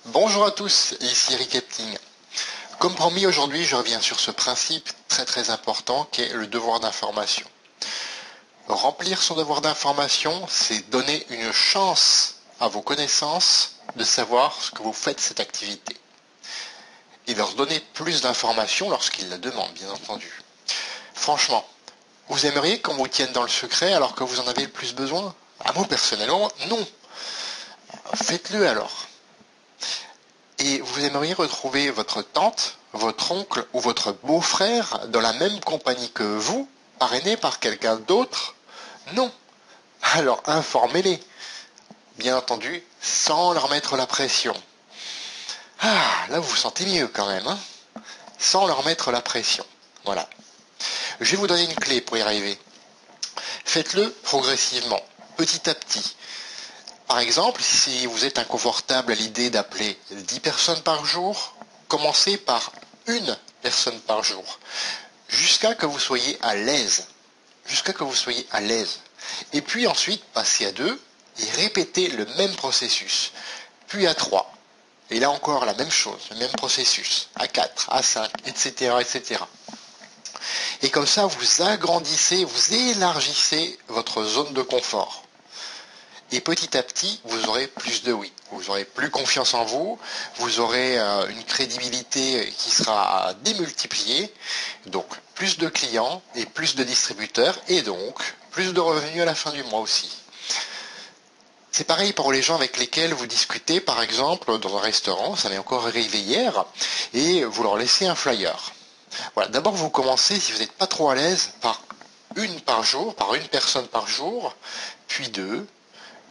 Bonjour à tous, ici Rick Epting. Comme promis, aujourd'hui je reviens sur ce principe très important qui est le devoir d'information. Remplir son devoir d'information, c'est donner une chance à vos connaissances de savoir ce que vous faites cette activité. Et leur donner plus d'informations lorsqu'ils la demandent, bien entendu. Franchement, vous aimeriez qu'on vous tienne dans le secret alors que vous en avez le plus besoin? Moi personnellement, non. Faites-le alors. Et vous aimeriez retrouver votre tante, votre oncle ou votre beau-frère dans la même compagnie que vous, parrainé par quelqu'un d'autre? Non. Alors informez-les. Bien entendu, sans leur mettre la pression. Là vous vous sentez mieux quand même, hein? Sans leur mettre la pression. Voilà. Je vais vous donner une clé pour y arriver. Faites-le progressivement, petit à petit. Par exemple, si vous êtes inconfortable à l'idée d'appeler 10 personnes par jour, commencez par une personne par jour, jusqu'à que vous soyez à l'aise. Jusqu'à que vous soyez à l'aise. Et puis ensuite, passez à 2 et répétez le même processus. Puis à 3. Et là encore, la même chose, le même processus. À 4, à 5, etc., etc. Et comme ça, vous agrandissez, vous élargissez votre zone de confort. Et petit à petit, vous aurez plus de oui. Vous aurez plus confiance en vous, vous aurez une crédibilité qui sera démultipliée, donc plus de clients et plus de distributeurs, et donc plus de revenus à la fin du mois aussi. C'est pareil pour les gens avec lesquels vous discutez, par exemple, dans un restaurant, ça m'est encore arrivé hier, et vous leur laissez un flyer. Voilà, d'abord vous commencez, si vous n'êtes pas trop à l'aise, par une par jour, par une personne par jour, puis 2,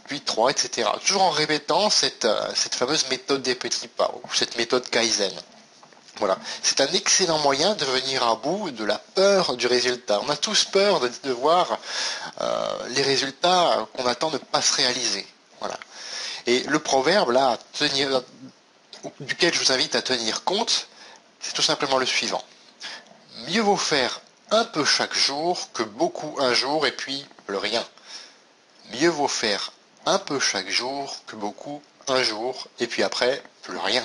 puis 3, etc. Toujours en répétant cette fameuse méthode des petits pas, ou cette méthode Kaizen. Voilà. C'est un excellent moyen de venir à bout de la peur du résultat. On a tous peur de voir les résultats qu'on attend ne pas se réaliser. Voilà. Et le proverbe, là, duquel je vous invite à tenir compte, c'est tout simplement le suivant. Mieux vaut faire un peu chaque jour que beaucoup un jour et puis le rien. Mieux vaut faire un peu chaque jour que beaucoup un jour et puis après plus rien.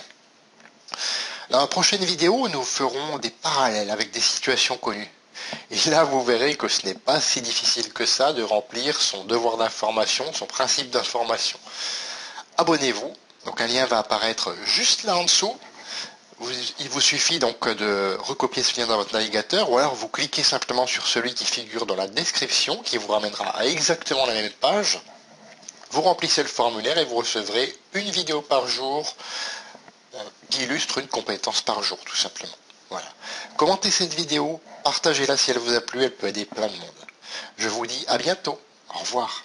Dans la prochaine vidéo, nous ferons des parallèles avec des situations connues. Et là, vous verrez que ce n'est pas si difficile que ça de remplir son devoir d'information, son principe d'information. Abonnez-vous, donc un lien va apparaître juste là en dessous. Il vous suffit donc de recopier ce lien dans votre navigateur ou alors vous cliquez simplement sur celui qui figure dans la description qui vous ramènera à exactement la même page. Vous remplissez le formulaire et vous recevrez une vidéo par jour qui illustre une compétence par jour, tout simplement. Voilà. Commentez cette vidéo, partagez-la si elle vous a plu, elle peut aider plein de monde. Je vous dis à bientôt. Au revoir.